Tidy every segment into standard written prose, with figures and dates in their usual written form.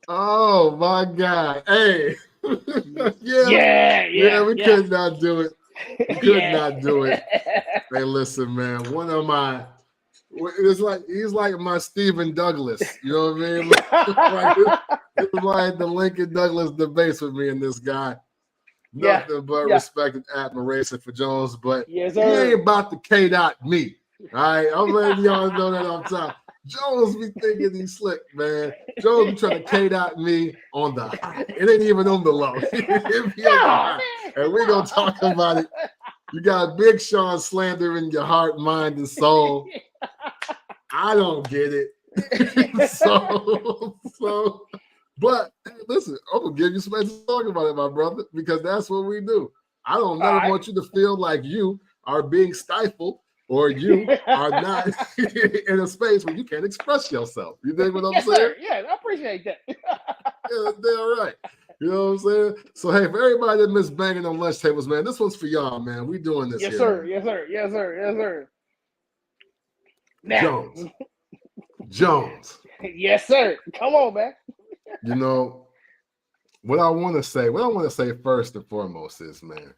Oh my God. Hey. We Yeah. could not do it. We could Yeah. not do it. Hey, listen, man. One of my it's like he's like my Stephen Douglas. You know what I mean? Like it's like the Lincoln Douglas debates with me and this guy. Yeah. Nothing but Yeah. respect and admiration for Jones, but Yes, he sir. ain't about to K dot me. All right, I'm letting y'all know that off top. Jones be thinking he's slick, man. Jones be trying to K dot me on the high. It ain't even on the low. It be on the No, high. man. And we No. gonna talk about it. You got Big Sean slander in your heart, mind, and soul. I don't get it. But hey, listen, I'm gonna give you space to talk about it, my brother, because that's what we do. I don't All never right. want you to feel like you are being stifled or you are not in a space where you can't express yourself. You dig what I'm Yes, saying? sir. Yeah, I appreciate that. Yeah, they're right. You know what I'm saying? So hey, for everybody that missed banging on lunch tables, man, this one's for y'all, man. We doing this Yes, here, sir. man. Yes, sir. Yes, sir. Yes, sir. Now, Jones. Jones. yes, sir. Come on, man. You know, what I want to say first and foremost is, man,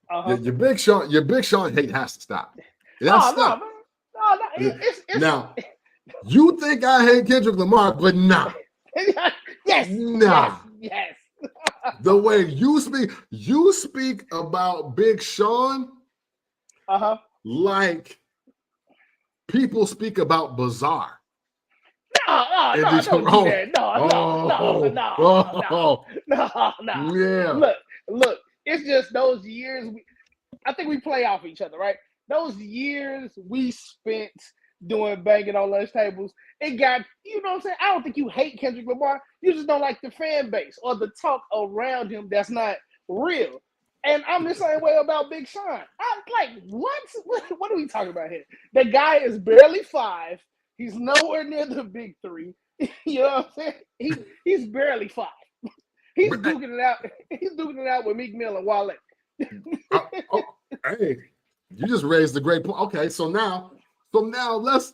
Uh huh. your Big Sean hate has to stop. It has to No, no, stop. man. No, no. It's Now, you think I hate Kendrick Lamar, but nah, yes, yes, nah. yes. The way you speak about Big Sean Uh-huh. like people speak about Bizarre. No, no, And no, just, don't do that. No, no, no, oh, no, no, oh, no, no. yeah. Look, it's just those years. I think we play off each other, right? Those years we spent doing banging on lunch tables, it got, you know what I'm saying? I don't think you hate Kendrick Lamar. You just don't like the fan base or the talk around him that's not real. And I'm the same way about Big Sean. I'm like, what are we talking about here? The guy is barely 5. He's nowhere near the big 3. You know what I'm saying? He's barely 5. He's duking it out. He's duking it out with Meek Mill and Wale. Hey, you just raised a great point. Okay, so now let's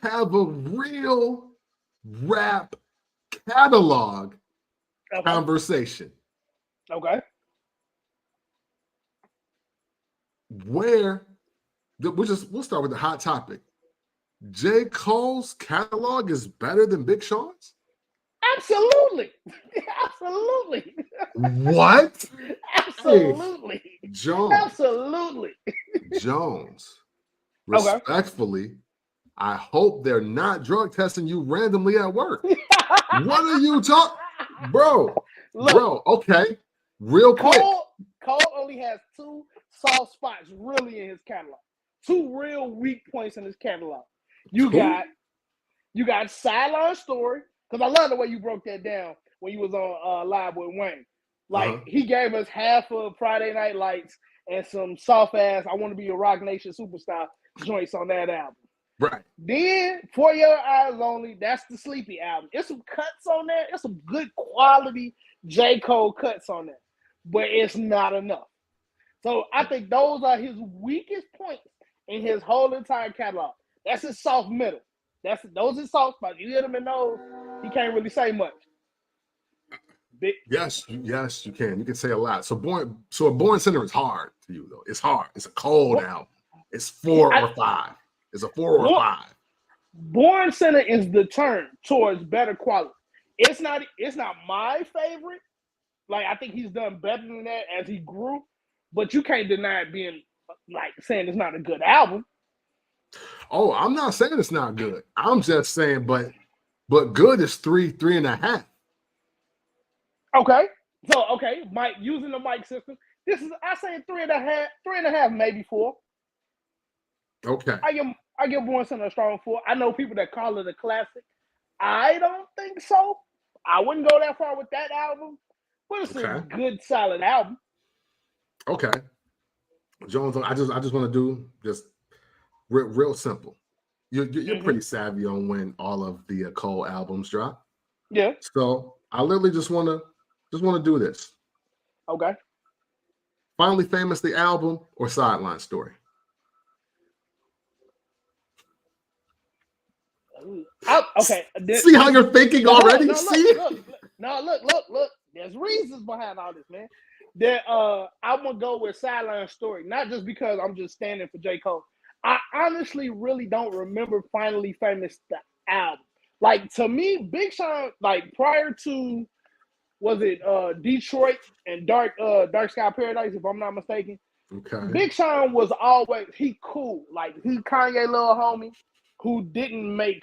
have a real rap catalog conversation. Okay. Where we'll start with the hot topic. J. Cole's catalog is better than Big Sean's? Absolutely. Absolutely. What? Absolutely. Hey, Jones. Absolutely. Jones. Okay. Respectfully, I hope they're not drug testing you randomly at work. What are you talking? Bro, okay. Real quick. Cole only has 2 soft spots really in his catalog. 2 real weak points in his catalog. You got Sideline Story, because I love the way you broke that down when you was on Live with Wayne. Like, he gave us half of Friday Night Lights and some soft ass I Want to Be a Rock Nation Superstar joints on that album. Right. Then For Your Eyes Only, that's the Sleepy album. There's some cuts on there. There's some good quality J. Cole cuts on there. But it's not enough. So I think those are his weakest points in his whole entire catalog. That's his soft middle. Those are soft spots. You hit him in those, he can't really say much. Yes, you can. You can say a lot. So a Born Center is hard to you though. It's hard. It's a cold album. It's 4 or 5. It's a 4 or 5. Born Center is the turn towards better quality. It's not my favorite. Like, I think he's done better than that as he grew, but you can't deny it being like saying it's not a good album. Oh, I'm not saying it's not good. I'm just saying, but good is 3.5. Okay. So Mike, using the mic system. This is, I say 3.5, maybe 4. Okay. I give Born Center a strong 4. I know people that call it a classic. I don't think so. I wouldn't go that far with that album, but it's a good, solid album. Okay. Jones, I just want to do just real simple. You're pretty savvy on when all of the Cole albums drop. Yeah. So I literally just want to do this. Okay. Finally Famous, the album, or Sideline Story? Okay. See how you're thinking already? Look, See? No, look. There's reasons behind all this, man. That I'm gonna go with Sideline Story, not just because I'm just standing for J. Cole. I honestly really don't remember Finally Famous the album. Like to me, Big Sean, like prior to was it Detroit and Dark Sky Paradise, if I'm not mistaken. Okay. Big Sean was always he cool. Like he Kanye little homie who didn't make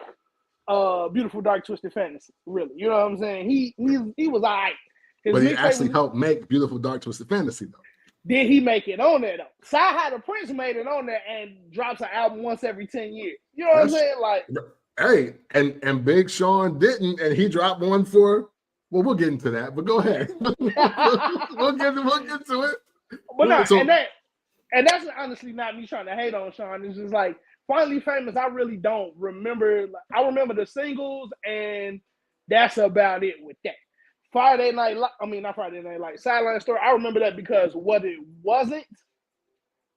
Beautiful Dark Twisted Fantasy, really. You know what I'm saying? He was all right. But he actually helped make Beautiful Dark Twisted Fantasy, though. Did he make it on there, though? Sci-Hi the Prince made it on there and drops an album once every 10 years. You know what I'm saying? Like, hey, and Big Sean didn't, and he dropped one for, well, we'll get into that, but go ahead. we'll get into it. But no, and that's honestly not me trying to hate on Sean. It's just like, Finally Famous, I really don't remember. I remember the singles, and that's about it with that. Not Friday Night Lights, Sideline Story. I remember that because what it wasn't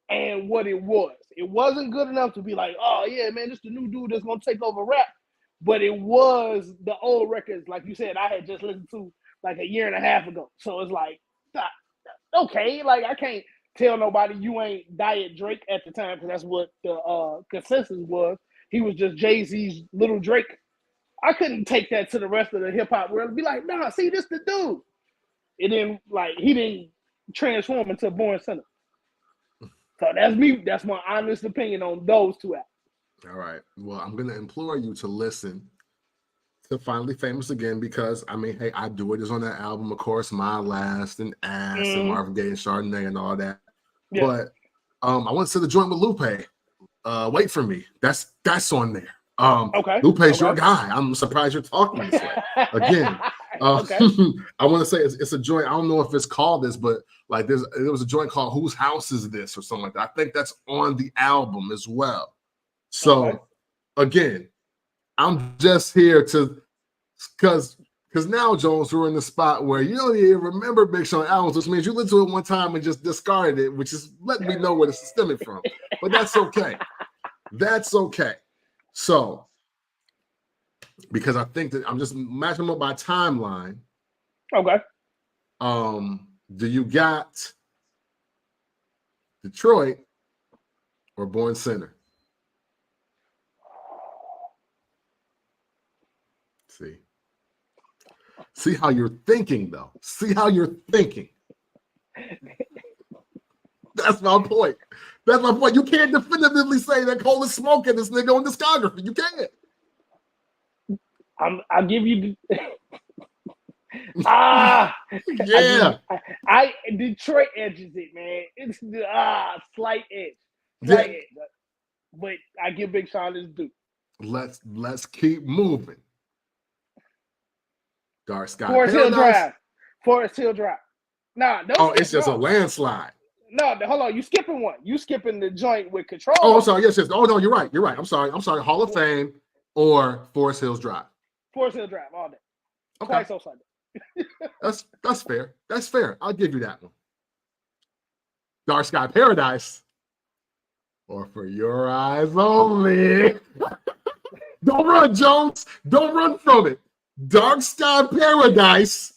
and what it was. It wasn't good enough to be like, oh yeah, man, this is the new dude that's gonna take over rap. But it was the old records, like you said, I had just listened to like a year and a half ago. So it's like, okay, like I can't tell nobody you ain't Diet Drake at the time, because that's what the consensus was. He was just Jay-Z's little Drake. I couldn't take that to the rest of the hip hop world and be like, nah, see, this the dude. He didn't transform into a Born Sinner. So that's me. That's my honest opinion on those two albums. All right. Well, I'm gonna implore you to listen to Finally Famous again, because I mean, hey, I Do It is on that album, of course, My Last and Ass and Marvin Gaye and Chardonnay and all that. Yeah. But I want to say the joint with Lupe. Wait for Me. That's on there. Okay. Lupe's your guy. I'm surprised you're talking this way. Again, okay. I want to say it's a joint. I don't know if it's called this, but like there was a joint called Whose House Is This or something like that. I think that's on the album as well. So again, I'm just here to because now, Jones, we're in the spot where you don't even remember Big Sean albums, which means you listened to it one time and just discarded it, which is letting me know where this is stemming from. But that's okay. That's okay. So, because I think that I'm just matching them up by timeline. Okay. Do you got Detroit or Born Sinner? See how you're thinking, though. See how you're thinking. That's my point. That's my point. You can't definitively say that Cole is smoking this nigga on discography. You can't. I'll give you yeah. Detroit edges it, man. It's slight edge. But I give Big Sean his due. Let's keep moving. Dark Sky Forest Hill Drive. Nah, it's just a landslide. No, hold on. You skipping one. You skipping the joint with Control. Oh, I'm sorry. Yes. Oh, no, you're right. I'm sorry. Hall of Fame or Forest Hills Drive. Forest Hill Drive all day. Okay. Twice on Sunday. That's fair. That's fair. I'll give you that one. Dark Sky Paradise or For Your Eyes Only. Don't run, Jones. Don't run from it. Dark Sky Paradise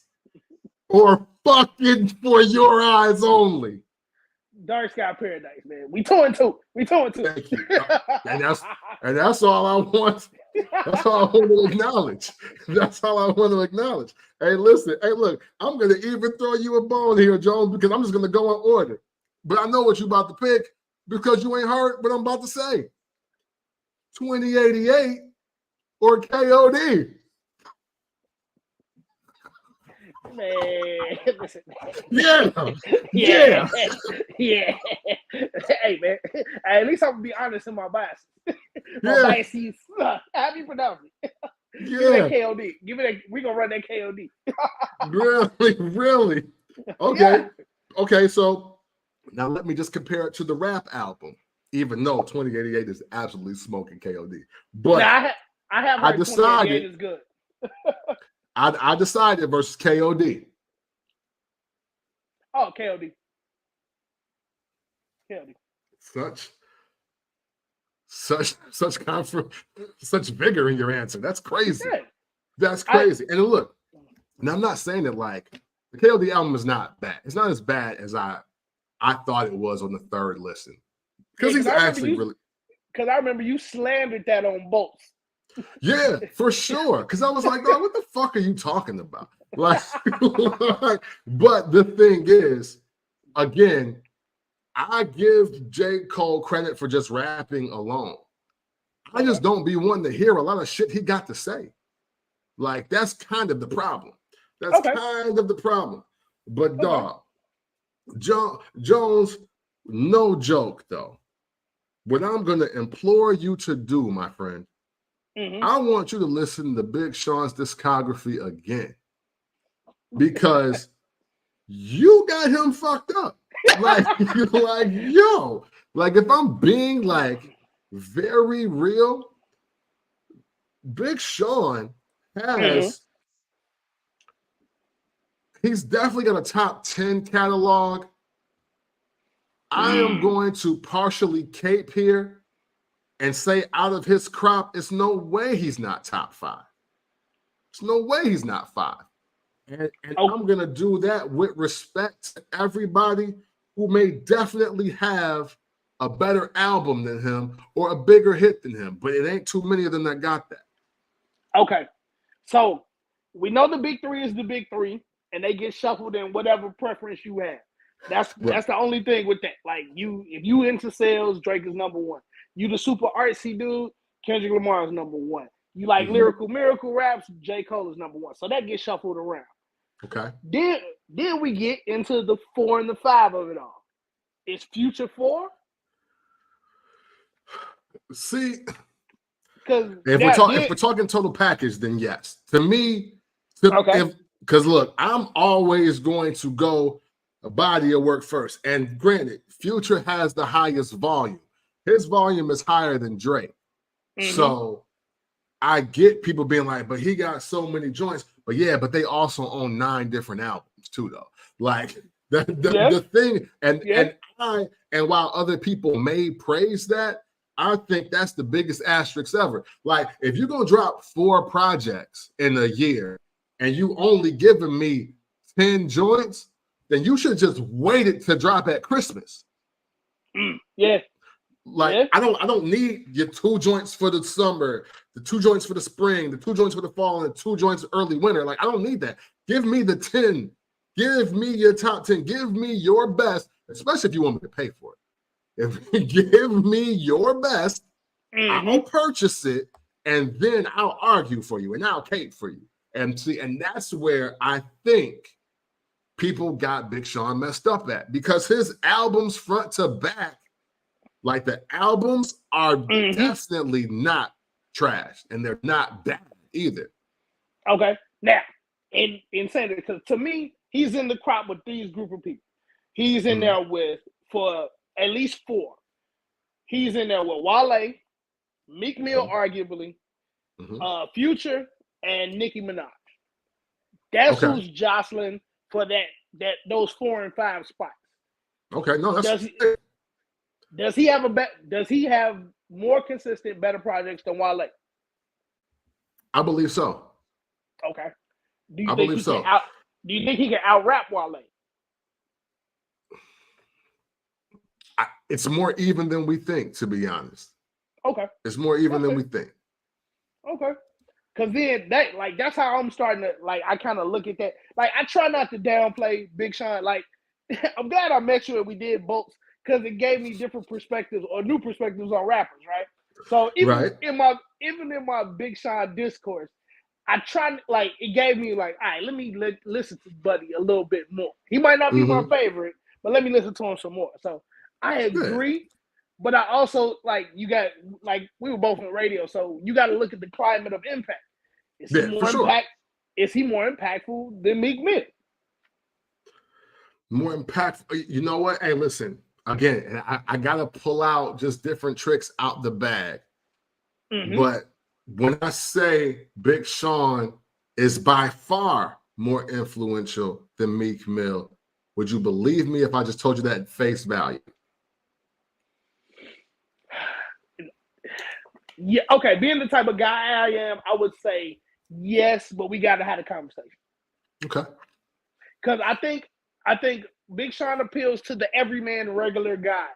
or fucking For Your Eyes Only. Dark Sky Paradise, man. We 2-2. Thank you. And that's all I want. That's all I want to acknowledge. That's all I want to acknowledge. Hey, listen. Hey, look. I'm gonna even throw you a bone here, Jones, because I'm just gonna go in order. But I know what you're about to pick because you ain't heard what I'm about to say. 2088 or KOD. Man, listen. Yeah. Hey, man. At least I'm gonna be honest in my bias. Biases. How do you pronounce it? Give me that KOD. Give me that. We gonna run that KOD. Really? Okay. Okay. So now let me just compare it to the rap album. Even though 2088 is absolutely smoking KOD, but I decided is good. I decided versus KOD. Oh, KOD. Such vigor in your answer. That's crazy. That's crazy. And look, And I'm not saying that like the KOD album is not bad. It's not as bad as I thought it was on the third listen. Because he's actually really. Because I remember you slandered that on both. Yeah, for sure. Because I was like, oh, what the fuck are you talking about? Like, but the thing is, again, I give J. Cole credit for just rapping alone. I just don't be wanting to hear a lot of shit he got to say. Like, that's kind of the problem. That's kind of the problem. But dog, Jones, no joke though. What I'm gonna implore you to do, my friend, I want you to listen to Big Sean's discography again. Because you got him fucked up. Like, yo, like if I'm being like very real, Big Sean has he's definitely got a top 10 catalog. I am going to partially cape here and say out of his crop, it's no way he's not top 5. There's no way he's not 5. And I'm going to do that with respect to everybody who may definitely have a better album than him or a bigger hit than him. But it ain't too many of them that got that. Okay. So we know the big three is the big three, and they get shuffled in whatever preference you have. That's the only thing with that. Like if you into sales, Drake is number 1. You the super artsy dude, Kendrick Lamar is number 1. You like lyrical miracle raps, J. Cole is number 1. So that gets shuffled around. Okay. Then we get into the 4 and the 5 of it all. Is Future 4? See, if we're talking total package, then yes. To me, because look, I'm always going to go a body of work first. And granted, Future has the highest volume. His volume is higher than Drake. So I get people being like, but he got so many joints. But yeah, but they also own 9 different albums too, though. Like the thing, and while other people may praise that, I think that's the biggest asterisk ever. Like, if you're gonna drop 4 projects in a year and you only giving me 10 joints, then you should just wait it to drop at Christmas. Like, I don't need your 2 joints for the summer, the 2 joints for the spring, the 2 joints for the fall, and the 2 joints early winter. Like, I don't need that. Give me the 10. Give me your top 10. Give me your best, especially if you want me to pay for it. If you give me your best, I'll purchase it, and then I'll argue for you, and I'll cape for you. And that's where I think people got Big Sean messed up at, because his albums front to back, like the albums are definitely not trash, and they're not bad either. Okay. Now, in saying it, because to me, he's in the crop with these group of people. He's in there for at least 4. He's in there with Wale, Meek Mill, arguably, Future, and Nicki Minaj. That's who's jostling for those 4 and 5 spots. Okay, no, that's does he have more consistent, better projects than Wale? I believe so. Okay. Do you think he can out-rap Wale? It's more even than we think, to be honest. Okay. It's more even than we think. Okay. Because then that's how I'm starting to, like, I kind of look at that. Like, I try not to downplay Big Sean. Like, I'm glad I met you and we did both, because it gave me different perspectives or new perspectives on rappers, right? So even in my Big Sean discourse, I tried, like, it gave me like, all right, let me listen to Buddy a little bit more. He might not be my favorite, but let me listen to him some more. So I agree, but I also, like, you got, like, we were both on radio, so you got to look at the climate of impact. Is he more impactful than Meek Mill? More impactful. You know what? Hey, listen. Again, I gotta pull out just different tricks out the bag. But when I say Big Sean is by far more influential than Meek Mill, would you believe me if I just told you that at face value? Yeah, okay. Being the type of guy I am, I would say yes, but we gotta have a conversation. Okay. Because I think Big Sean appeals to the everyman regular guy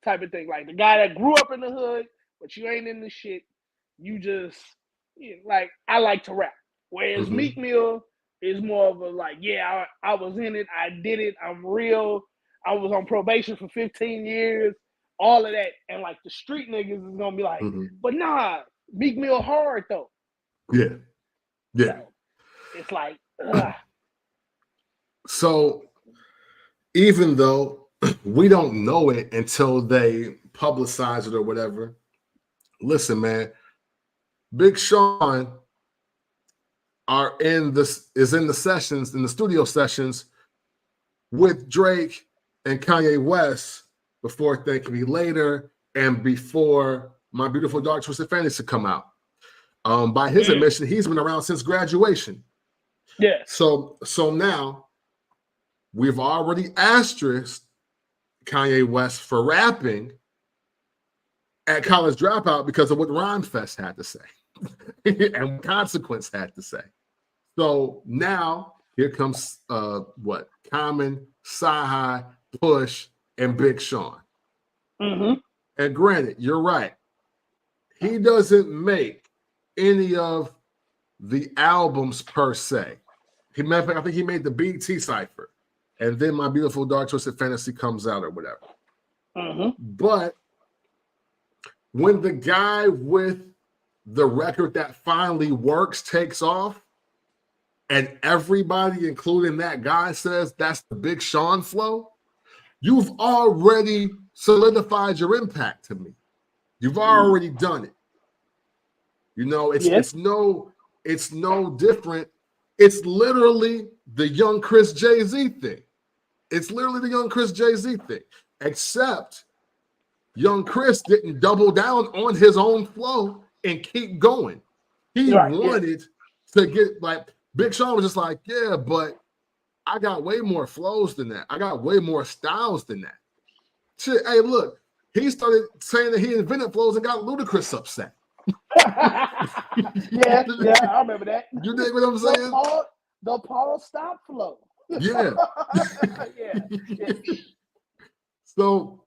type of thing. Like the guy that grew up in the hood, but you ain't in the shit. You just like I like to rap. Whereas Meek Mill is more of a like, yeah, I was in it, I did it, I'm real. I was on probation for 15 years, all of that. And like the street niggas is gonna be like, but nah, Meek Mill hard though. Yeah. Yeah. So it's like, ugh. So even though we don't know it until they publicize it or whatever, listen, man, Big Sean is in the studio sessions with Drake and Kanye West before Think of Me Later and before My Beautiful Dark Twisted Fantasy come out. By his admission, he's been around since graduation. Yeah. So now we've already asterisked Kanye West for rapping at College Dropout because of what Rhyme Fest had to say and what Consequence had to say. So now here comes Common, Sci-Hi, Push, and Big Sean. And granted, you're right. He doesn't make any of the albums per se. I think he made the BT Cypher. And then My Beautiful Dark Twisted Fantasy comes out or whatever. But when the guy with the record that finally works takes off, and everybody, including that guy, says that's the Big Sean flow, you've already solidified your impact to me. You've already done it. You know, it's no different. It's literally the young Chris Jay-Z thing. It's literally the young Chris Jay-Z thing, except young Chris didn't double down on his own flow and keep going. He wanted to get like Big Sean was just like, yeah, but I got way more flows than that. I got way more styles than that. Shit, hey, look, he started saying that he invented flows and got Ludacris upset. yeah, I remember that. You dig what I'm saying? The Paul Stop flow. Yeah. yeah. So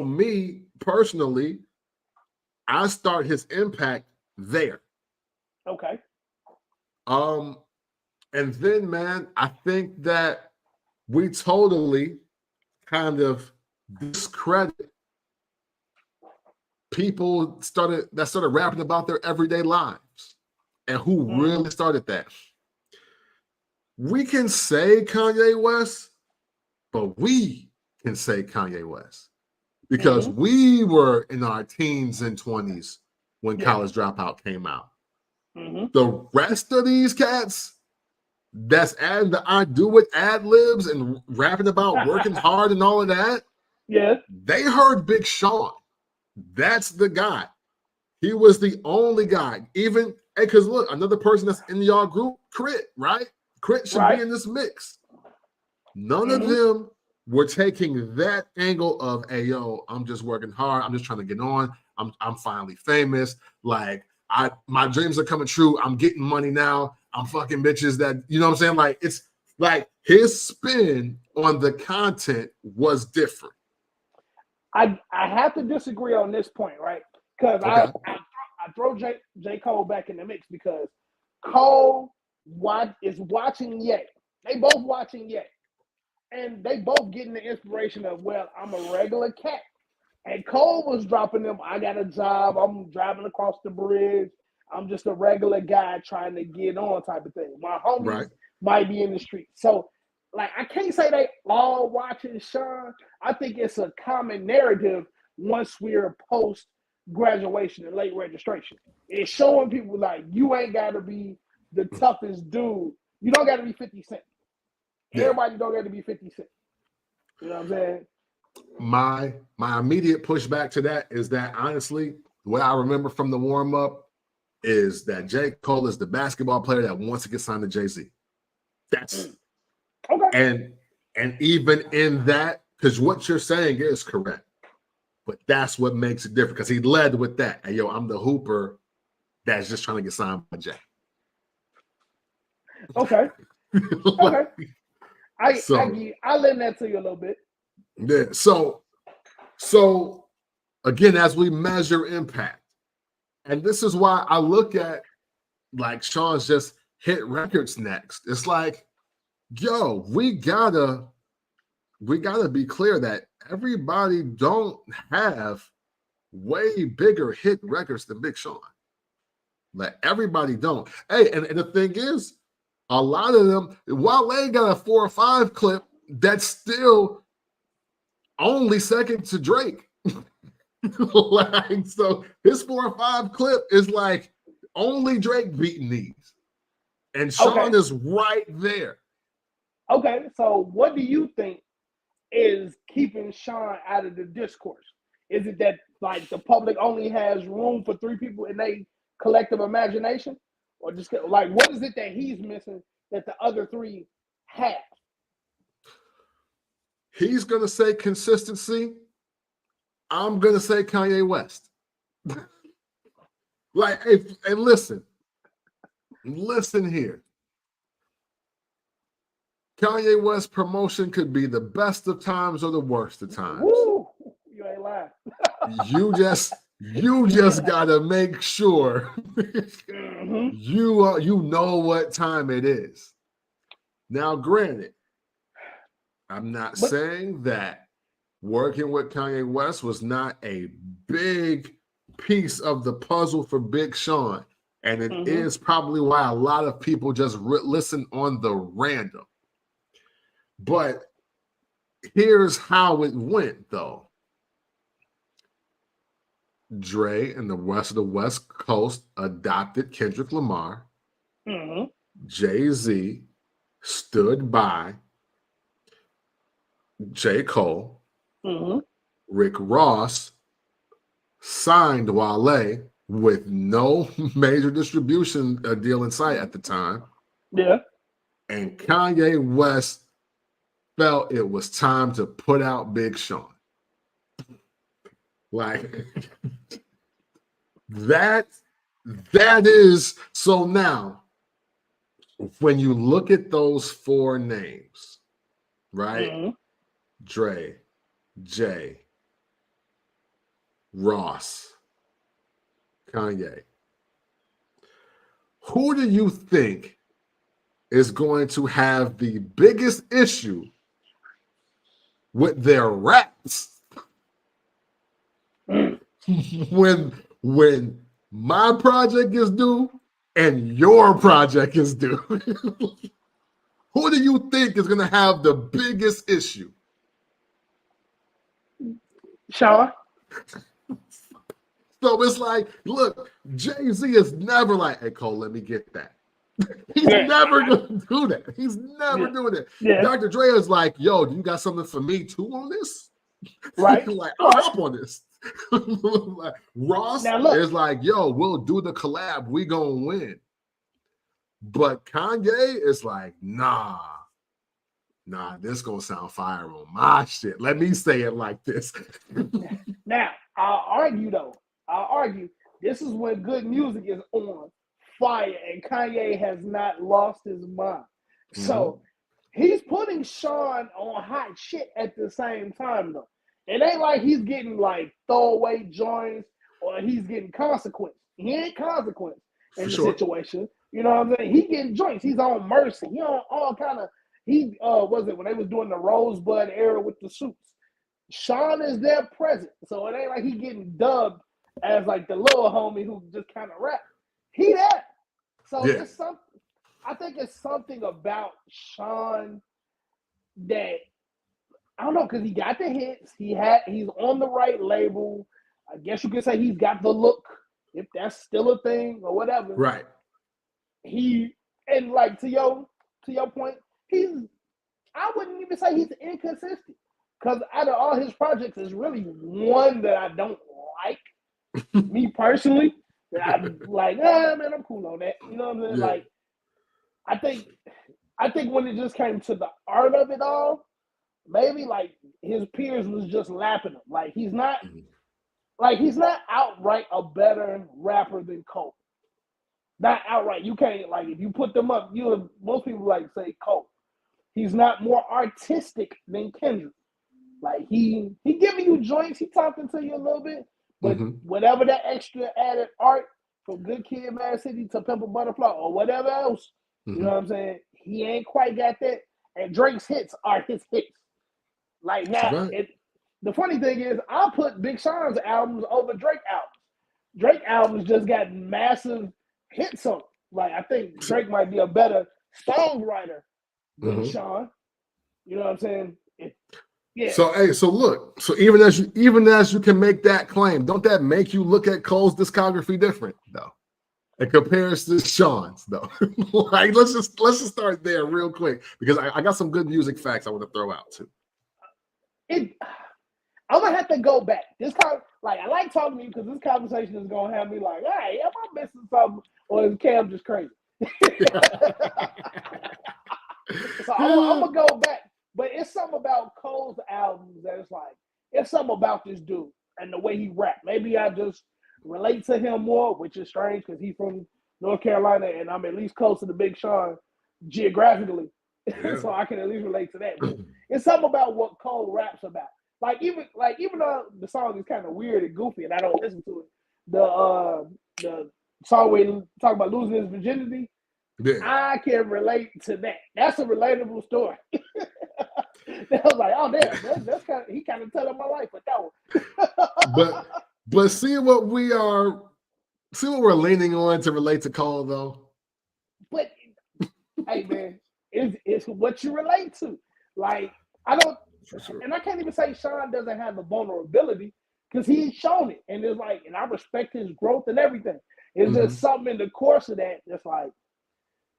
me personally, I start his impact there. Okay. And then, man, I think that we totally kind of discredit people that started rapping about their everyday lives and who really started that. We can say Kanye West, but we can say Kanye West because we were in our teens and 20s when College Dropout came out. The rest of these cats that's adding the I do it ad libs and rapping about working hard and all of that. Yeah. They heard Big Sean. That's the guy. He was the only guy. Even, because look, another person that's in y'all group, Crit, right? Crit should be in this mix. None of them were taking that angle of, hey, yo, I'm just working hard. I'm just trying to get on. I'm finally famous. Like, my dreams are coming true. I'm getting money now. I'm fucking bitches that, you know what I'm saying? Like, it's like his spin on the content was different. I have to disagree on this point, right? Because I throw J. Cole back in the mix because Cole is watching Ye. They both watching Ye. And they both getting the inspiration of, well, I'm a regular cat. And Cole was dropping them, I got a job, I'm driving across the bridge, I'm just a regular guy trying to get on type of thing. My homies might be in the street. So, like, I can't say they all watching Sean. I think it's a common narrative once we're post-graduation and late registration. It's showing people, like, you ain't got to be the toughest dude. You don't got to be 50 Cent. Everybody don't got to be 50 Cent. You know what I'm saying? My immediate pushback to that is that, honestly, what I remember from the warm-up is that J. Cole is the basketball player that wants to get signed to Jay-Z. That's okay. And even in that, because what you're saying is correct, but that's what makes it different, because he led with that. Hey, yo, I'm the hooper that's just trying to get signed by Jay. Okay. Okay. So I lend that to you a little bit. yeah. So again, as we measure impact, and this is why I look at like Sean's just hit records next. It's like, yo, we gotta be clear that everybody don't have way bigger hit records than Big Sean. Like everybody don't. Hey, and the thing is, a lot of them, Wale got a 4 or 5 clip that's still only second to Drake. Like, so his 4 or 5 clip is like only Drake beating these. And Sean is right there. Okay, so what do you think is keeping Sean out of the discourse? Is it that like the public only has room for 3 people in their collective imagination? Or just like what is it that he's missing that the other 3 have? He's gonna say consistency. I'm gonna say Kanye West. Like, hey, listen here. Kanye West promotion could be the best of times or the worst of times. Woo! You ain't lying. You just gotta make sure you know what time it is. Now, granted, I'm not saying that working with Kanye West was not a big piece of the puzzle for Big Sean, and it is probably why a lot of people just listen on the random. But here's how it went, though. Dre and the rest of the West Coast adopted Kendrick Lamar. Jay-Z stood by J. Cole. Rick Ross signed Wale with no major distribution deal in sight at the time. Yeah. And Kanye West felt it was time to put out Big Sean. Like that is so now when you look at those 4 names, right? Dre, Jay, Ross, Kanye. Who do you think is going to have the biggest issue with their raps when my project is due and your project is due? Who do you think is going to have the biggest issue? Sean. So it's like, look, Jay-Z is never like, hey, Cole, let me get that. He's never going to do that. He's never doing it. Dr. Dre is like, yo, do you got something for me too on this? Right. Like, I'm up on this. Like, Ross is like, yo, we'll do the collab. We gonna win. But Kanye is like, nah, this gonna sound fire on my shit. Let me say it like this. Now, I'll argue this is when good music is on fire and Kanye has not lost his mind. So he's putting Sean on hot shit at the same time, though. It ain't like he's getting like throwaway joints or he's getting consequence. He ain't consequence in the situation. You know what I'm saying? He getting joints. He's on Mercy. He on all kind of. He was it when they was doing the Rosebud era with the suits. Sean is there present, so it ain't like he getting dubbed as like the little homie who just kind of rap. He there. So it's something. I think it's something about Sean that. I don't know, because he got the hits. He's on the right label. I guess you could say he's got the look, if that's still a thing or whatever. Right. And like to your point, I wouldn't even say he's inconsistent. Because out of all his projects, there's really one that I don't like. Me personally. That I'm like, man, I'm cool on that. You know what I'm saying? Yeah. Like I think when it just came to the art of it all, maybe like his peers was just lapping him. Like he's not outright a better rapper than Cole. Not outright. You can't, like, if you put them up, most people like say Cole. He's not more artistic than Kendrick. Like he giving you joints, he talking to you a little bit, but whatever that extra added art from Good Kid, Mad City to Pimp a Butterfly or whatever else, you know what I'm saying? He ain't quite got that. And Drake's hits are his hits. Like now, the funny thing is, I put Big Sean's albums over Drake albums. Drake albums just got massive hits on. Like I think Drake might be a better songwriter than Sean. You know what I'm saying? Yeah. So look. So even as you can make that claim, don't that make you look at Cole's discography different though? It compares to Sean's though. Like let's just start there real quick because I got some good music facts I want to throw out too. I'm gonna have to go back. I like talking to you because this conversation is gonna have me like, hey, am I missing something or is Cam just crazy? So I'm gonna go back. But it's something about Cole's albums that it's like, it's something about this dude and the way he rap. Maybe I just relate to him more, which is strange because he's from North Carolina and I'm at least close to the Big Sean geographically. Yeah. So I can at least relate to that. But it's something about what Cole raps about. Even though the song is kind of weird and goofy and I don't listen to it, the song where he talk about losing his virginity, I can relate to that. That's a relatable story. I was like, oh damn, that's kind of, he kind of telling my life with that one. but see what we're leaning on to relate to Cole though. But hey man, it's what you relate to. Like I don't, and I can't even say Sean doesn't have the vulnerability because he's shown it, and it's like, and I respect his growth and everything. It's just something in the course of that that's like,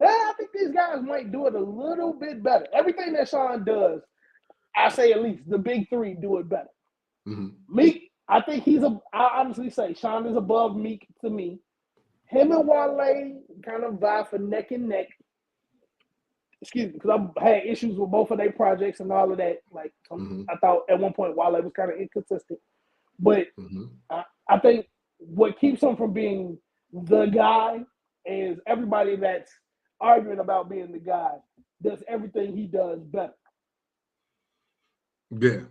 I think these guys might do it a little bit better. Everything that Sean does, I say at least the big three do it better. Meek, I think I honestly say Sean is above Meek to me. Him and Wale kind of vie for neck and neck. Excuse me, because I've had issues with both of their projects and all of that. Like I thought at one point Wale was kind of inconsistent. But I think what keeps him from being the guy is everybody that's arguing about being the guy does everything he does better. Yeah,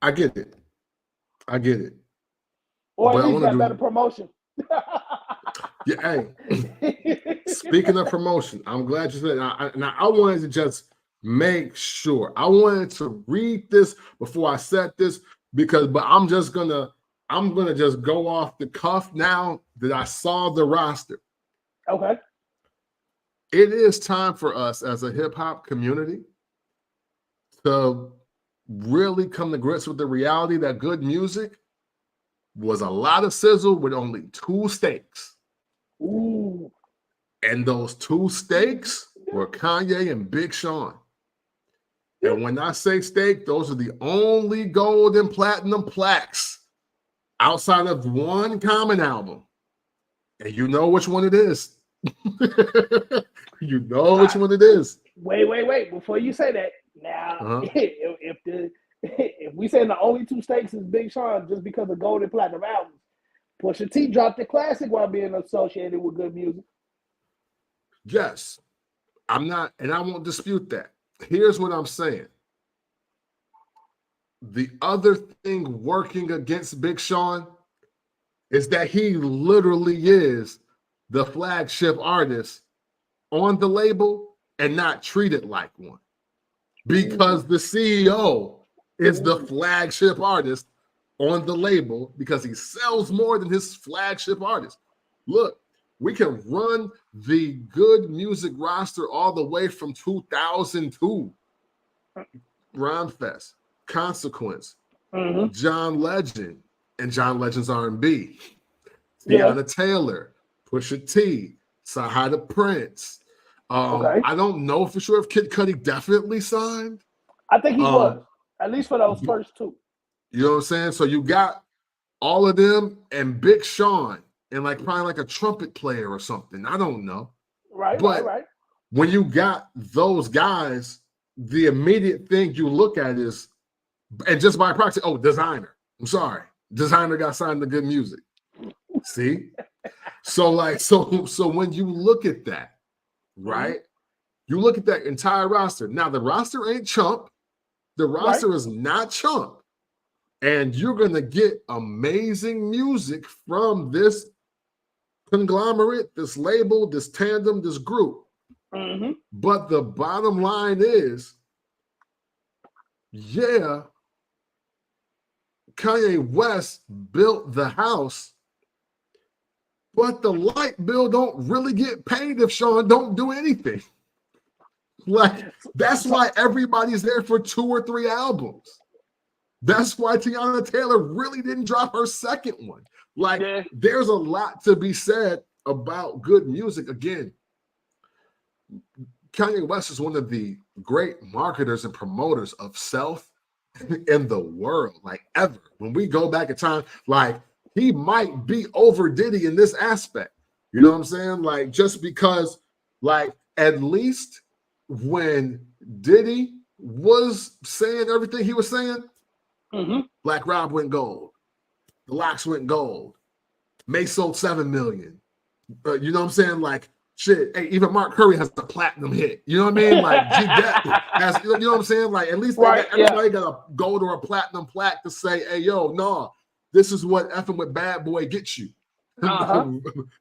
I get it. Or at least got better promotion. Yeah, hey. Speaking of promotion, I'm glad you said that. Now I wanted to just make sure. I wanted to read this before I said this but I'm gonna just go off the cuff now that I saw the roster. Okay. It is time for us as a hip hop community to really come to grips with the reality that good music was a lot of sizzle with only two steaks. Ooh. And those two steaks were Kanye and Big Sean. And when I say steak, those are the only gold and platinum plaques outside of one Common album. And you know which one it is. You know which one it is. Wait. Before you say that, now, if we say the only two stakes is Big Sean just because of gold and platinum albums, Pusha T dropped the classic while being associated with good music. Yes. I'm not, and I won't dispute that. Here's what I'm saying. The other thing working against Big Sean is that he literally is the flagship artist on the label and not treated like one. Because the CEO is the flagship artist on the label because he sells more than his flagship artist. Look, we can run the good music roster all the way from 2002. Rhymefest, Consequence, John Legend, and John Legend's R&B. Tiana Taylor, Pusha T, Sahai the Prince. I don't know for sure if Kid Cudi definitely signed. I think he was, at least for those first two. You know what I'm saying? So you got all of them and Big Sean and probably like a trumpet player or something. I don't know. Right. When you got those guys, the immediate thing you look at is, and just by proxy, designer. I'm sorry. Designer got signed to good music. See? So when you look at that, right? You look at that entire roster. Now the roster ain't chump. The roster is not chump. And you're gonna get amazing music from this conglomerate, this label, this tandem, this group. But the bottom line is, yeah, Kanye West built the house, but the light bill don't really get paid if Sean don't do anything. Like, that's why everybody's there for 2 or 3 albums. That's why Tiana Taylor really didn't drop her second one. Like, there's a lot to be said about good music. Again, Kanye West is one of the great marketers and promoters of self in the world, like ever. When we go back in time, like, he might be over Diddy in this aspect. You know what I'm saying? Like, just because, like, at least when Diddy was saying everything he was saying, Black Rob went gold. The Locks went gold. May sold 7 million. You know what I'm saying? Like, shit. Hey, even Mark Curry has a platinum hit. You know what I mean? Like, has, you know what I'm saying? Like, at least everybody got a gold or a platinum plaque to say, hey, yo, no, this is what effing with Bad Boy gets you.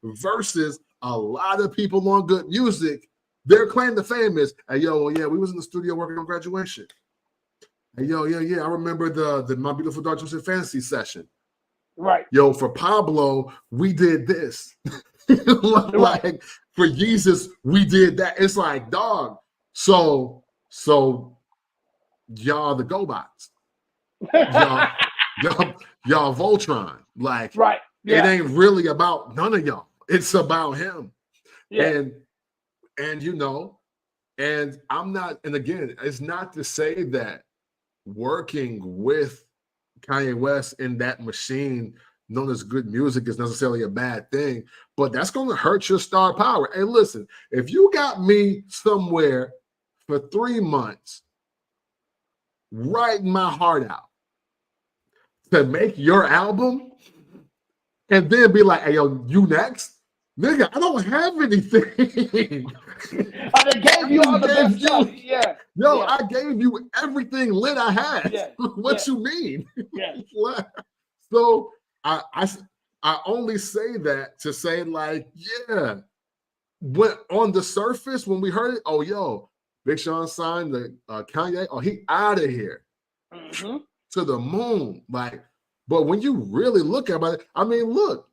Versus a lot of people on good music, their claim to fame is, hey, yo, yeah, we was in the studio working on Graduation. Hey, yo, yeah, I remember the My Beautiful Dark Twisted Fantasy session. Right. Yo, for Pablo, we did this. Like, for Jesus, we did that. It's like, dog. So y'all the GoBots. Y'all Voltron. Like, it ain't really about none of y'all. It's about him. Yeah. And you know, and I'm not, and again, it's not to say that working with Kanye West in that machine known as good music is necessarily a bad thing, but that's going to hurt your star power. Hey, listen, if you got me somewhere for 3 months writing my heart out to make your album and then be like, hey, yo, you next? Nigga, I don't have anything. I gave you all the best stuff. Yeah. Yo, I gave you everything lit I had. Yeah. What you mean? Yeah. So I only say that to say, like, yeah, when on the surface, when we heard it, oh, yo, Big Sean signed the Kanye, oh, he out of here to the moon. Like, but when you really look at it, I mean, look,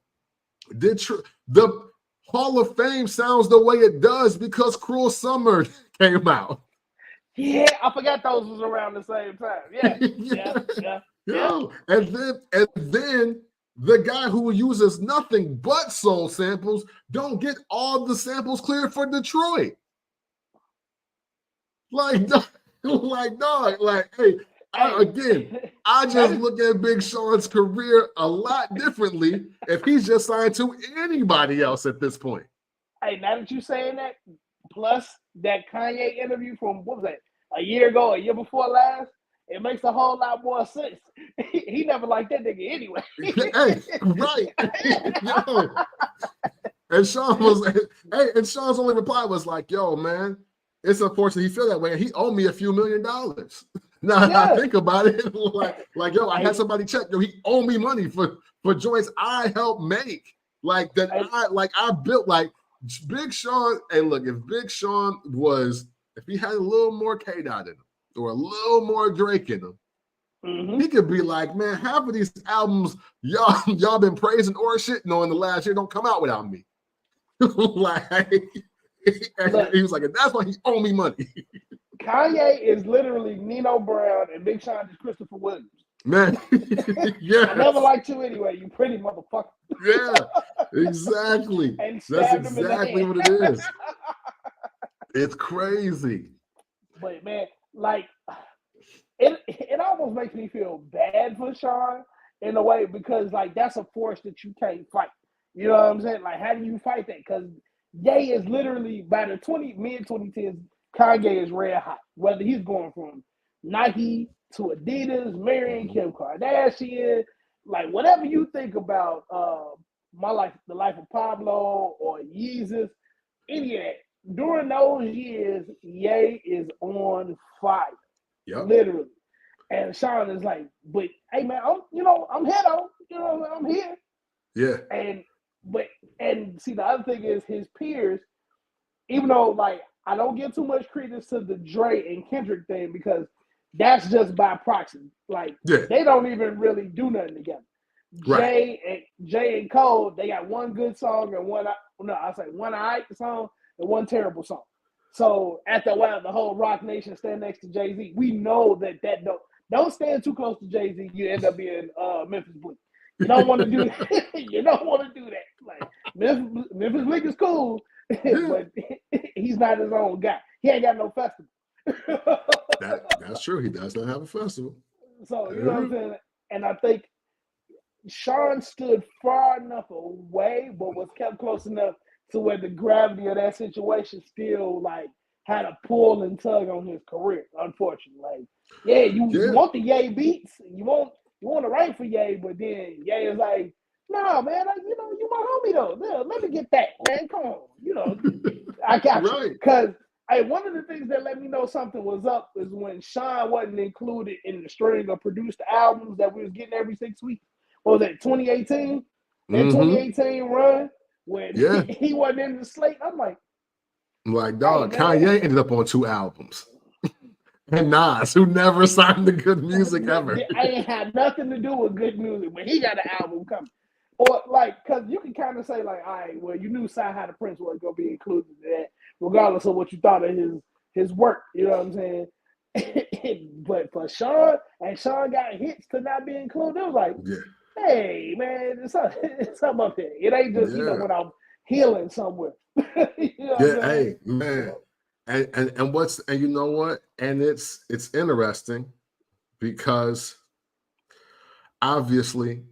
the Hall of Fame sounds the way it does because Cruel Summer came out. Yeah, I forgot those was around the same time. Yeah. And then the guy who uses nothing but soul samples don't get all the samples cleared for Detroit. Like, dog, hey, I just look at Big Sean's career a lot differently if he's just signed to anybody else at this point. Hey, now that you're saying that, plus that Kanye interview from, what was that, a year ago, a year before last, it makes a whole lot more sense. He never liked that nigga anyway. Hey, right. Yo. And Sean's only reply was like, yo, man, it's unfortunate he feel that way. He owed me a few $1 million. Now I think about it, like, yo, I had somebody check. Yo, he owed me money for joints I helped make. Like that, I built. Like, Big Sean. Hey, look, if Big Sean if he had a little more K-Dot in him or a little more Drake in him, he could be like, man, half of these albums y'all been praising or shit knowing the last year don't come out without me. Like, he was like, and that's why he owe me money. Kanye is literally Nino Brown and Big Sean is Christopher Williams. Man, yeah. I never liked you anyway, you pretty motherfucker. Yeah, exactly. That's exactly what it is. It's crazy. But man, like, it almost makes me feel bad for Sean in a way because, like, that's a force that you can't fight. You know what I'm saying? Like, how do you fight that? Because Ye is literally, by the mid-2010s, Kanye is red hot. Whether he's going from Nike to Adidas, marrying Kim Kardashian, like, whatever you think about My Life, The Life of Pablo, or Yeezus, any of that. During those years, Ye is on fire, literally. And Sean is like, but hey man, I'm here though. I'm here. Yeah. And see, the other thing is his peers, even though like I don't give too much credence to the Dre and Kendrick thing because that's just by proxy. Like they don't even really do nothing together. Jay and Cole, they got one good song and one alright song and one terrible song. So after a while, the whole Rock Nation stand next to Jay-Z. We know that don't stand too close to Jay-Z. You end up being Memphis Bleak. You don't want to do that. You don't want to do that. Like Memphis Bleak is cool, but he's not his own guy. He ain't got no festival. That's true. He does not have a festival. So you know what I'm saying? And I think Sean stood far enough away, but was kept close enough to where the gravity of that situation still like had a pull and tug on his career. Unfortunately, like you want the Ye beats, you want to write for Ye, but then Ye is like, nah, man, you my homie though. Yeah, let me get that, man. Come on, I got you. Because one of the things that let me know something was up is when Sean wasn't included in the string of produced albums that we was getting every 6 weeks. What was that, 2018? That 2018 run when he wasn't in the slate. I'm like, dog, hey, Kanye ended up on 2 albums. And Nas, who never signed the good music ever. I ain't had nothing to do with good music, but he got an album coming. Or because you can kind of say like, all right, well, you knew Sci High the Prince was gonna be included in that, regardless of what you thought of his work. You know what I'm saying? But for Sean, and Sean got hits to not be included, it was like, hey man, it's something up there. It ain't just when I'm healing somewhere. Hey man, and you know what? And it's interesting because obviously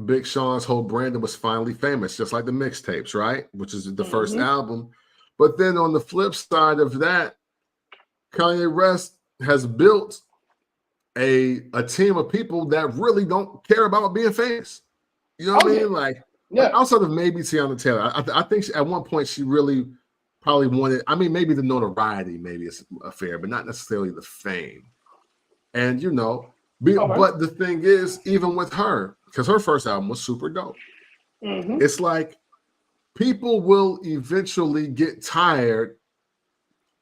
Big Sean's whole branding was finally famous, just like the mixtapes, right? Which is the first album. But then on the flip side of that, Kanye West has built a team of people that really don't care about being famous. You know what I mean? Like outside of maybe Tiana Taylor, I think at one point she really probably wanted, maybe the notoriety maybe is fair, but not necessarily the fame. And but the thing is, even with her, because her first album was super dope, it's like people will eventually get tired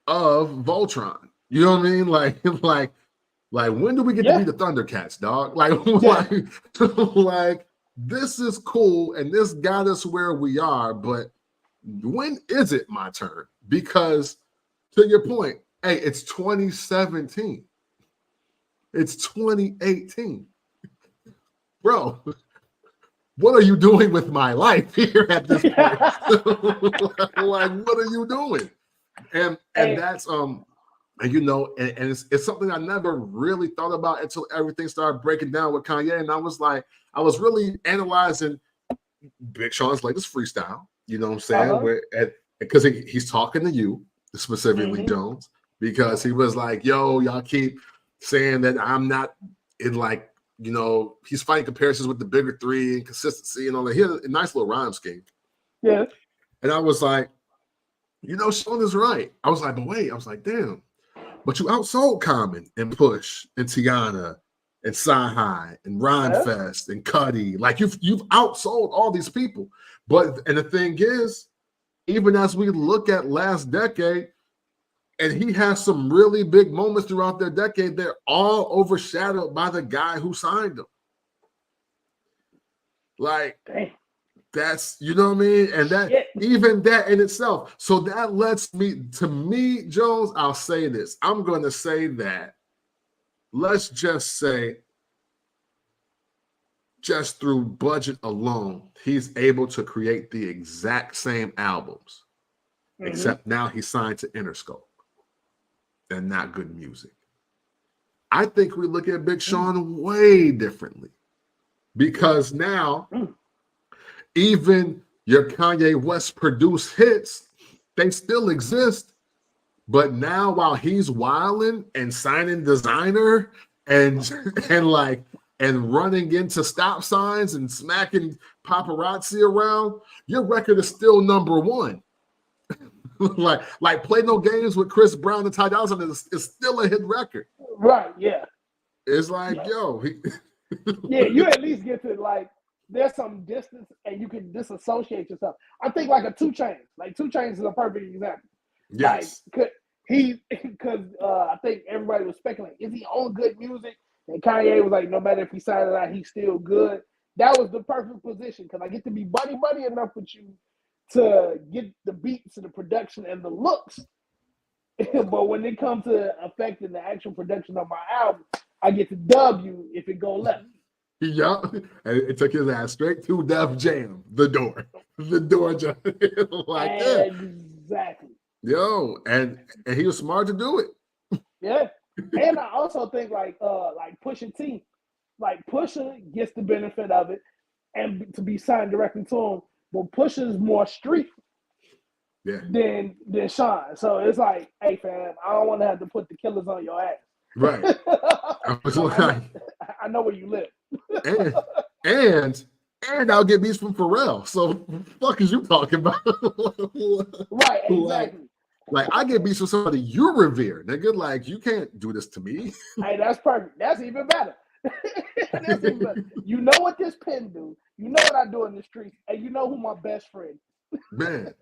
of Voltron. You know what I mean? Like when do we get to be the Thundercats, dog? Like this is cool and this got us where we are, but when is it my turn? Because to your point, hey, it's 2017. It's 2018. Bro, what are you doing with my life here at this point? Like, what are you doing? And that's and it's something I never really thought about until everything started breaking down with Kanye. And I was really analyzing Big Sean's latest freestyle, you know what I'm saying? Because he's talking to you, specifically Jones, because he was like, yo, y'all keep saying that I'm not in he's fighting comparisons with the bigger three and consistency and all that. He had a nice little rhyme scheme. Yeah. And I was like, Sean is right. I was like, but wait, I was like, damn. But you outsold Common and Push and Tiana and Sci-Hi and Rhymefest and Cuddy. Like you've outsold all these people. And the thing is, even as we look at last decade, and he has some really big moments throughout their decade, they're all overshadowed by the guy who signed them. Like, that's, you know what I mean? And even that in itself. So that lets me, Jones, I'll say this. I'm going to say that, let's just say, just through budget alone, he's able to create the exact same albums, except now he's signed to Interscope and not Good Music. I think we look at Big Sean way differently because now even your Kanye West produced hits, they still exist. But now while he's wilding and signing designer and and running into stop signs and smacking paparazzi around, your record is still number one. like Play No Games with Chris Brown and Ty Dolla $ign is still a hit record. Right, yeah. It's like, yeah, you at least get to like there's some distance and you can disassociate yourself. I think like a 2 Chainz. Like 2 Chainz is a perfect example. Yes. Like, because I think everybody was speculating, is he on good music? And Kanye was like, no matter if he signed it out, he's still good. That was the perfect position because I get to be buddy enough with you to get the beats and the production and the looks. But when it comes to affecting the actual production of my album, I get to dub you if it go left. Yeah, and it took his ass straight to Def Jam, the door jam. Like that. Exactly. Yo, and he was smart to do it. Yeah, and I also think like Pusha T, like Pusha gets the benefit of it, and to be signed directly to him, but Pusha's more street. Yeah. Than Sean. So it's like, hey fam, I don't want to have to put the killers on your ass. Right. I know where you live. and I'll get beats from Pharrell. So what the fuck is you talking about? Right, exactly. Like I get beats from somebody you revere, nigga. Like you can't do this to me. Hey, that's perfect. That's even better. That's even better. You know what this pen do. You know what I do in the streets, and you know who my best friend. Man,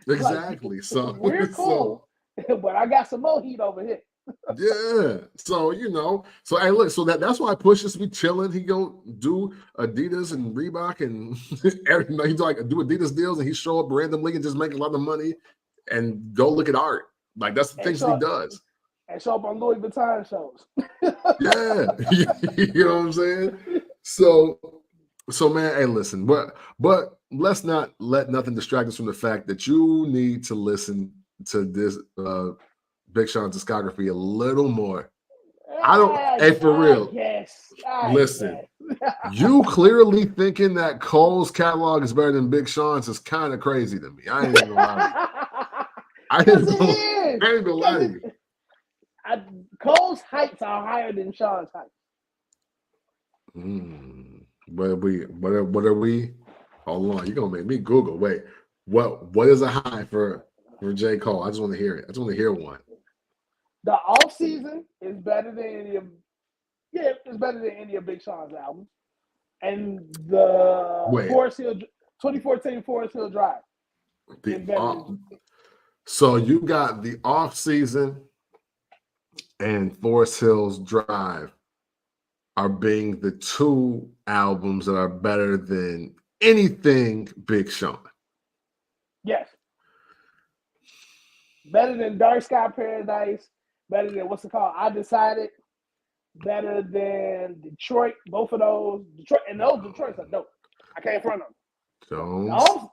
exactly. Like, so we're cool, but I got some more heat over here. Yeah. So so hey, look, so that's why Pusha's be chilling. He go do Adidas and Reebok and he's like do Adidas deals and he show up randomly and just make a lot of money and go look at art. Like that's the things that he does. And show up on Louis Vuitton shows. Yeah. You know what I'm saying? So man, hey, listen, but let's not let nothing distract us from the fact that you need to listen to this Big Sean's discography a little more. For real. Yes. Listen, you clearly thinking that Cole's catalog is better than Big Sean's is kind of crazy to me. I ain't even gonna lie. I ain't gonna lie to you. Cole's heights are higher than Sean's heights. What are we? Hold on, you're gonna make me Google. Wait, what is a high for J. Cole? I just want to hear it. I just want to hear one. The off season is better than any of it's better than any of Big Sean's albums. And the Forest Hill 2014 Forest Hill Drive. So you got the off season and Forest Hills Drive are being the 2 albums that are better than anything Big Sean. Yes. Better than Dark Sky Paradise. Better than what's it called? I Decided. Better than Detroit. Both of those. Detroit's are dope. I can't front them. Jones.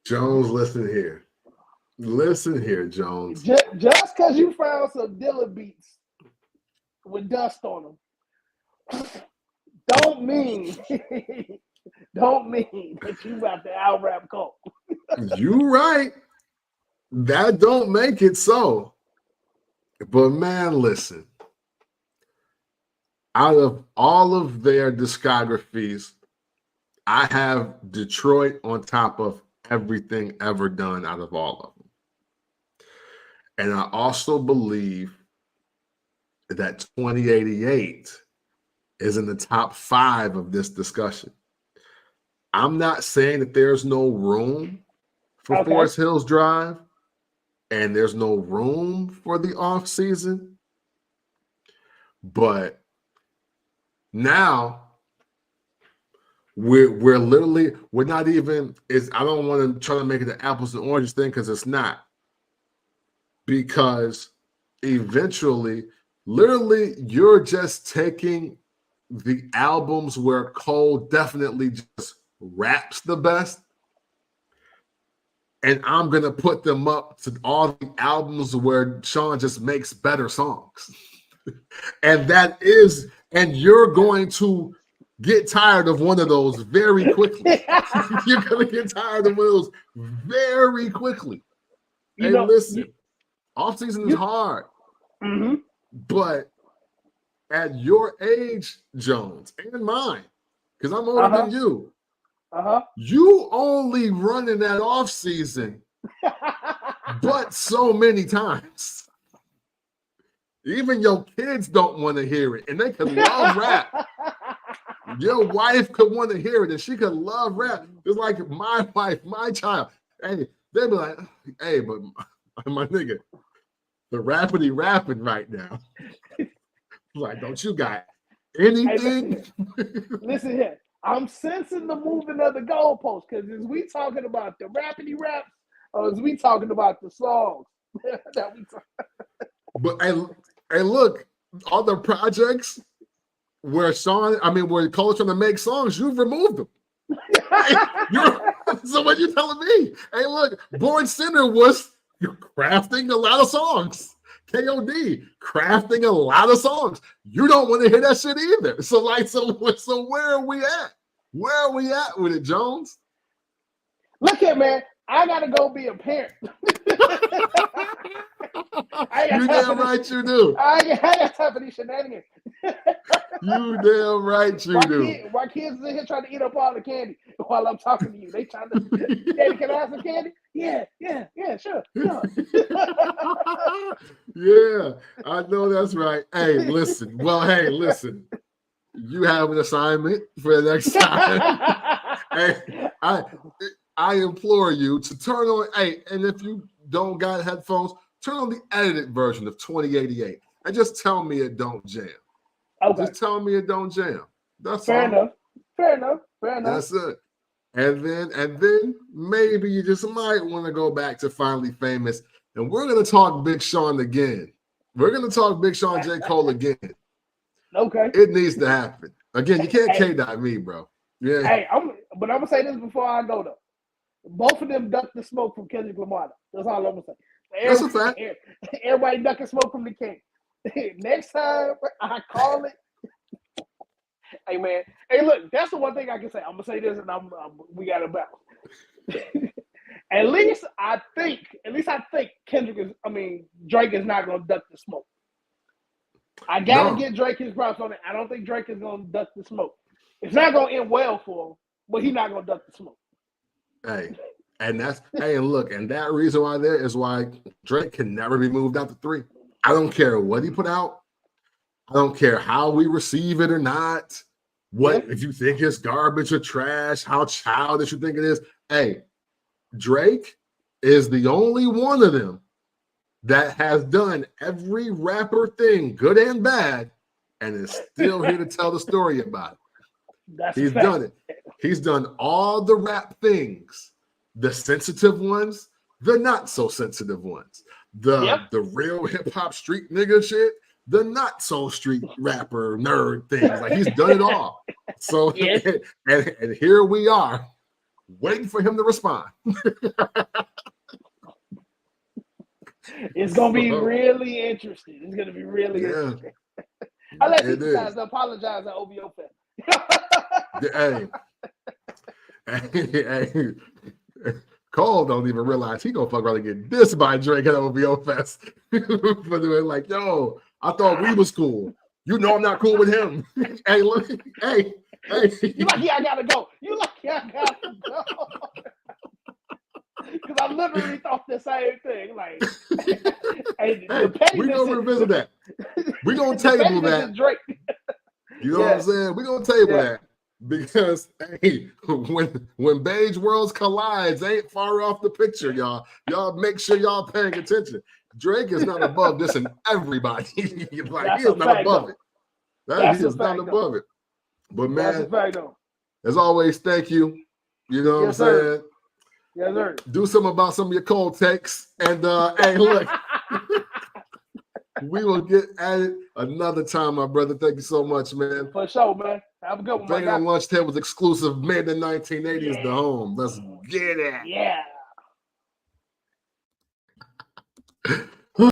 Jones, listen here. Listen here, Jones. Just because you found some Dilla beats with dust on them, don't mean that you about to out-rap Cole. You right. That don't make it so. But man, listen. Out of all of their discographies, I have Detroit on top of everything ever done out of all of them. And I also believe that 2088 is in the top 5 of this discussion. I'm not saying that there's no room for Forest Hills Drive and there's no room for the off season, but now we're not even, I don't want to try to make it an apples and oranges thing because it's not. Because eventually, literally, you're just taking the albums where Cole definitely just raps the best, and I'm going to put them up to all the albums where Sean just makes better songs. And you're going to get tired of one of those very quickly. You're going to get tired of one of those very quickly. Listen. Off season is hard. Mm-hmm. But at your age, Jones, and mine, because I'm older than you, you only running that off season, but so many times. Even your kids don't want to hear it, and they could love rap. Your wife could want to hear it, and she could love rap. It's like my wife, my child. Hey, they be like, hey, but my nigga, the rapping right now. Like, don't you got anything? Hey, listen here. I'm sensing the moving of the goalposts, because is we talking about the rappity raps, or is we talking about the songs that we talk? But hey, look, all the projects where Cole's trying to make songs, you've removed them. So what you telling me? Hey, look, Born Sinner was crafting a lot of songs. KOD crafting a lot of songs. You don't want to hear that shit either. So where are we at? Where are we at with it, Jones? Look here, man. I gotta go be a parent. You damn right you do. I got time for these shenanigans. You damn right you do. My kids is in here trying to eat up all the candy while I'm talking to you. They trying to, Daddy, can I have some candy? Yeah, sure. Yeah, I know that's right. Hey, listen. You have an assignment for the next time. Hey, I implore you to turn on, and if you don't got headphones, turn on the edited version of 2088 and just tell me it don't jam. Okay. Just tell me it don't jam. That's fair enough. Fair enough. That's it. And then maybe you just might want to go back to Finally Famous, and we're gonna talk Big Sean again. We're gonna talk Big Sean, J. Cole again. Okay. It needs to happen. Again, you can't K-dot me, bro. Yeah. Hey, I'm gonna say this before I go though. Both of them ducked the smoke from Kendrick Lamar. That's all I'm gonna say. That's a fact. Everybody ducking smoke from the king. Next time I call it. Hey man. Hey, look, that's the one thing I can say. I'm gonna say this, and we got to bounce. At least I think Drake is not gonna duck the smoke. I gotta get Drake his props on it. I don't think Drake is gonna duck the smoke. It's not gonna end well for him, but he's not gonna duck the smoke. And that reason why is why Drake can never be moved out to 3. I don't care what he put out. I don't care how we receive it or not. If you think it's garbage or trash, how childish you think it is. Hey, Drake is the only one of them that has done every rapper thing, good and bad, and is still here to tell the story about it. He's done it. He's done all the rap things, the sensitive ones, the not so sensitive ones, the real hip hop street nigga shit, the not so street rapper nerd things. Like, he's done it all. So and here we are, waiting for him to respond. It's gonna be really interesting. It's gonna be really interesting. I let these guys apologize at OVO Fest. Hey, Cole don't even realize he gonna fuck around and get dissed by Drake at OVO Fest. But they're like, yo, I thought we was cool. You know I'm not cool with him. Hey, look, hey. You lucky I gotta go. You lucky I gotta go. Because I literally thought the same thing. Like, we're gonna revisit that. We're gonna table that. Drake. You know what I'm saying? We're gonna table that. Because when beige worlds collides, ain't far off the picture, y'all. Y'all make sure y'all paying attention. Drake is not above this, and everybody like, he is not above it. He is not above it. But man, as always, thank you. You know what I'm saying? Yes, sir. Do something about some of your cold takes, and hey, look. We will get at it another time, my brother. Thank you so much, man. For sure, man. Have a good one. Bangin' on Lunch Tables exclusive, made in the 1980s, the home. Let's get it. Yeah.